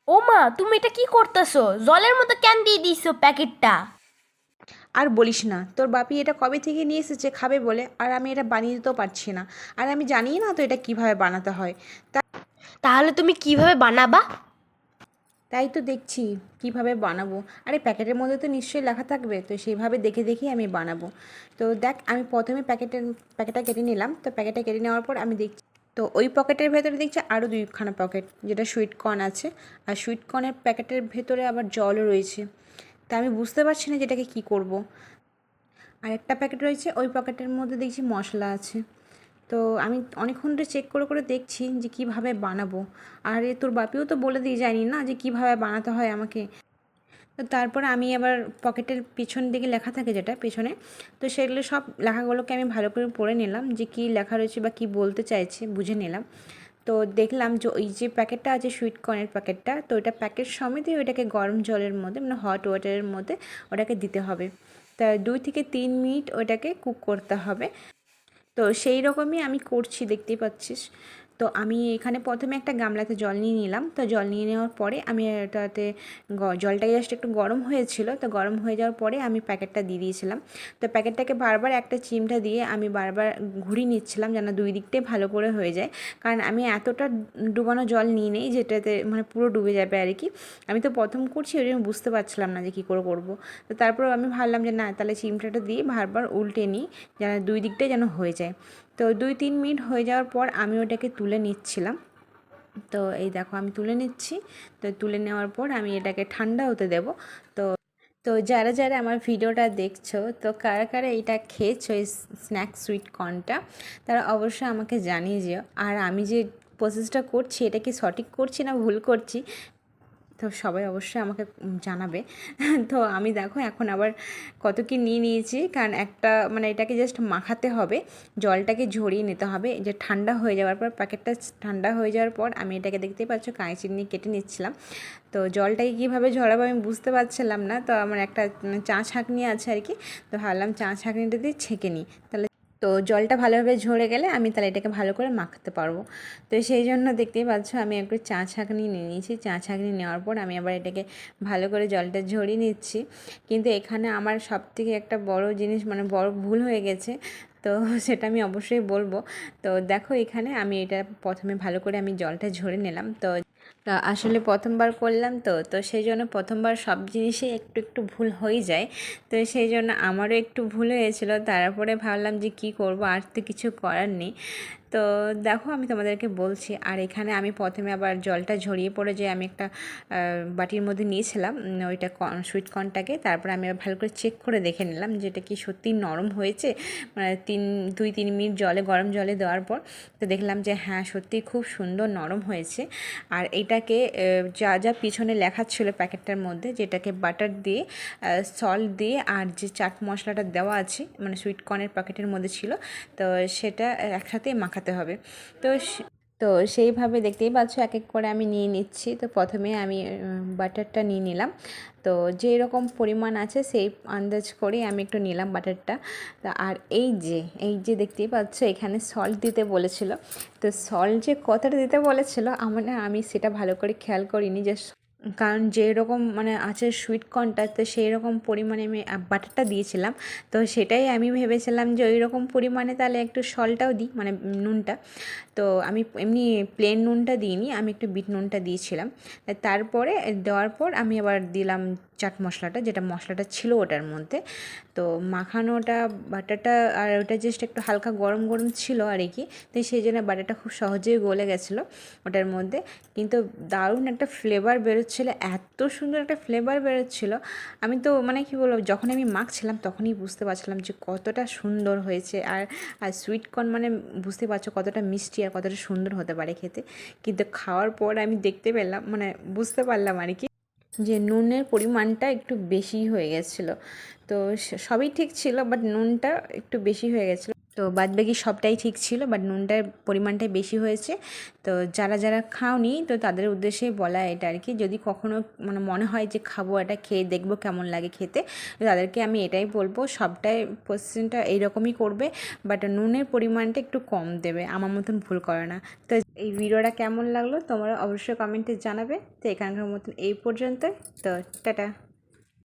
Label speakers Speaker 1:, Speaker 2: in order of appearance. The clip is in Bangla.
Speaker 1: ও মা, তুমি এটা কি করতেছো? জলের মতো কেন দিয়ে দিছো প্যাকেটটা?
Speaker 2: আর বলিস না, তোর বাপি এটা কবে থেকে নিয়ে এসেছে খাবে বলে, আর আমি এটা বানিয়ে দিতেও পারছি না। আর আমি জানি না তো এটা কিভাবে বানাতে হয়।
Speaker 1: তাহলে তুমি কিভাবে বানাবা?
Speaker 2: তাই তো দেখছি কিভাবে বানাবো। আরে প্যাকেটের মধ্যে তো নিশ্চয়ই লেখা থাকবে, তো সেইভাবে দেখে দেখেই আমি বানাবো। তো দেখ, আমি প্রথমে প্যাকেটটা কেটে নিলাম। তো প্যাকেটটা কেটে নেওয়ার পর আমি দেখছি, তো ওই পকেটের ভেতরে দেখছি আরও দুইখানা পকেট, যেটা সুইট কর্ন আছে। আর সুইট কর্নের প্যাকেটের ভেতরে আবার জলও রয়েছে। তা আমি বুঝতে পারছি না যেটাকে কী করব। আর একটা প্যাকেট রয়েছে, ওই প্যাকেটের মধ্যে দেখছি মশলা আছে। তো আমি অনেকক্ষণ ধরে চেক করে করে দেখছি যে কীভাবে বানাবো। আর তোর বাপিও তো বলে দিয়ে যায়নি না যে কীভাবে বানাতে হয় আমাকে। তো তারপরে আমি আবার পকেটের পিছন দিকে লেখা থাকে যেটা পেছনে, তো সেগুলো সব লেখাগুলোকে আমি ভালো করে পড়ে নিলাম যে কী লেখা রয়েছে বা কী বলতে চাইছে বুঝে নিলাম। তো দেখলাম যে ওই যে প্যাকেটটা আছে সুইট কর্নের প্যাকেটটা, তো ওইটা প্যাকেট সমেতই ওইটাকে গরম জলের মধ্যে মানে হট ওয়াটারের মধ্যে ওটাকে দিতে হবে। তা 2 থেকে 3 মিনিট ওইটাকে কুক করতে হবে। তো সেই রকমই আমি করছি, দেখতেই পাচ্ছিস। তো আমি এখানে প্রথমে একটা গামলাতে জল নিয়ে নিলাম। তো জল নিয়ে নেওয়ার পরে আমি এটাতে জলটা জাস্ট একটু গরম হয়েছিল, তো গরম হয়ে যাওয়ার পরে আমি প্যাকেটটা দিয়ে দিয়েছিলাম। তো প্যাকেটটাকে বারবার একটা চিমটা দিয়ে আমি বারবার ঘুরিয়ে নিচ্ছিলাম যেন দুই দিকটাই ভালো করে হয়ে যায়। কারণ আমি এতটা ডুবানো জল নিই নেই যেটাতে মানে পুরো ডুবে যাবে আর কি। আমি তো প্রথম করছি, ওই জন্য বুঝতে পারছিলাম না যে কী করে করবো। তো তারপর আমি ভাবলাম যে না, তাহলে চিমটাটা দিয়ে বারবার উল্টে নিই যেন দুই দিকটাই যেন হয়ে যায়। তো 2-3 মিনিট হয়ে যাওয়ার পর আমি ওটাকে তুলে নিচ্ছিলাম। তো এই দেখো আমি তুলে নিচ্ছি। তো তুলে নেওয়ার পর আমি এটাকে ঠান্ডা হতে দেব। তো তো যারা যারা আমার ভিডিওটা দেখছো, তো কারা কারা এটা খেয়েছো এই স্ন্যাক সুইট কর্নটা, তারা অবশ্যই আমাকে জানিয়ে যেও। আর আমি যে প্রসেসটা করছি এটা কি সঠিক করছি না ভুল করছি, তো সবাই অবশ্যই আমাকে জানাবে। তো আমি দেখো এখন আবার কত কি নিয়ে নিয়েছি, কারণ একটা মানে এটাকে জাস্ট মাখাতে হবে, জলটাকে ঝরিয়ে নিতে হবে। যে ঠান্ডা হয়ে যাওয়ার পর প্যাকেটটা ঠান্ডা হয়ে যাওয়ার পর আমি এটাকে দেখতেই পাচ্ছ কাঁচি নিয়ে কেটে নিচ্ছিলাম। তো জলটাকে কীভাবে ঝরাবো আমি বুঝতে পারছিলাম না। তো আমার একটা চা ছাঁকনি আছে আর কি। তো ভাবলাম চা ছাঁকনিটা দিয়ে ছেঁকে নিই, তাহলে তো জলটা ভালোভাবে ঝরে গেলে আমি তাহলে এটাকে ভালো করে মাখতে পারবো। তো সেই জন্য দেখতেই পাচ্ছ আমি একটু চা ছাঁকনি নিয়ে নিয়েছি। চা ছাঁকনি নেওয়ার পর আমি আবার এটাকে ভালো করে জলটা ঝরিয়ে নিচ্ছি। কিন্তু এখানে আমার সবথেকে একটা বড় জিনিস মানে বড় ভুল হয়ে গেছে। তো সেটা আমি অবশ্যই বলবো। তো দেখো এখানে আমি এটা প্রথমে ভালো করে আমি জলটা ঝরে নিলাম। তো আসলে প্রথমবার করলাম, তো তো সেই জন্য প্রথমবার সব জিনিসে একটু একটু ভুল হয়ে যায়। তো সেই জন্য আমারও একটু ভুল হয়েছিল। তারপরে ভাবলাম যে কি করব, আর তো কিছু করার নেই। তো দেখো আমি তোমাদেরকে বলছি। আর এখানে আমি প্রথমে আবার জলটা ঝরিয়ে পড়ে যে আমি একটা বাটির মধ্যে নিয়েছিলাম ওইটা সুইট কর্নটাকে। তারপরে আমি ভালো করে চেক করে দেখে নিলাম যে এটা কি সত্যি নরম হয়েছে। মানে 2-3 মিনিট গরম জলে দেওয়ার পর তো দেখলাম যে হ্যাঁ সত্যি খুব সুন্দর নরম হয়েছে। আর এইটাকে যা যা পিছনে লেখা ছিল প্যাকেটটার মধ্যে, যেটাকে বাটার দিয়ে সল্ট দিয়ে আর যে চাট মশলাটা দেওয়া আছে মানে সুইট কর্নের প্যাকেটের মধ্যে ছিল, তো সেটা একসাথে মাখাতে হবে। তো তো সেইভাবে দেখতেই পাচ্ছ এক এক করে আমি নিয়ে নিচ্ছি। তো প্রথমে আমি বাটারটা নিয়ে নিলাম। তো যেরকম পরিমাণ আছে সেই আন্দাজ করে আমি একটু নিলাম বাটারটা। আর এই যে দেখতেই পাচ্ছ এখানে সল্ট দিতে বলেছিল। তো সল্ট যে কতটা দিতে বলেছিল আমার না, আমি সেটা ভালো করে খেয়াল করিনি। যে কারণ যেরকম মানে আছে সুইট কর্নটা, তো সেই রকম পরিমাণে আমি বাটারটা দিয়েছিলাম। তো সেটাই আমি ভেবেছিলাম যে ওই রকম পরিমাণে তাহলে একটু সল্টটাও দিই মানে নুনটা। তো আমি এমনি প্লেন নুনটা দিইনি, আমি একটু বিট নুনটা দিয়েছিলাম। তারপরে দেওয়ার পর আমি আবার দিলাম চাট মশলাটা, যেটা মশলাটা ছিল ওটার মধ্যে। তো মাখানোটা বাটারটা আর ওটা জাস্ট একটু হালকা গরম গরম ছিল আর কি। তো সেই জন্য বাটারটা খুব সহজেই গলে গেছিলো ওটার মধ্যে। কিন্তু দারুণ একটা ফ্লেভার বেরোচ্ছিলো, এত সুন্দর একটা ফ্লেভার বেরোচ্ছিলো। আমি তো মানে কী বলবো, যখন আমি মাখছিলাম তখনই বুঝতে পারছিলাম যে কতটা সুন্দর হয়েছে। আর সুইট কর্ন মানে বুঝতে পারছো কতটা মিষ্টি আর কতটা সুন্দর হতে পারে খেতে। কিন্তু খাওয়ার পর আমি দেখতে পেলাম মানে বুঝতে পারলাম আর কি যে নুনের পরিমাণটা একটু বেশি হয়ে গেছিলো। তো সবই ঠিক ছিল, বাট নুনটা একটু বেশি হয়ে গেছিলো। তো বাদবাকি সবটাই ঠিক ছিল, বাট নুনটার পরিমাণটাই বেশি হয়েছে। তো যারা যারা খাওনি তো তাদের উদ্দেশ্যে বলা এটা আর কি, যদি কখনও মানে মনে হয় যে খাবো, এটা খেয়ে দেখবো কেমন লাগে খেতে, তো তাদেরকে আমি এটাই বলবো সবটাই পোর্শনটা এইরকমই করবে, বাট নুনের পরিমাণটা একটু কম দেবে, আমার মতন ভুল করে না। তো এই ভিডিওটা কেমন লাগলো তোমরা অবশ্যই কমেন্টে জানাবে। তো এখানকার মতন এই পর্যন্তই, তো টাটা।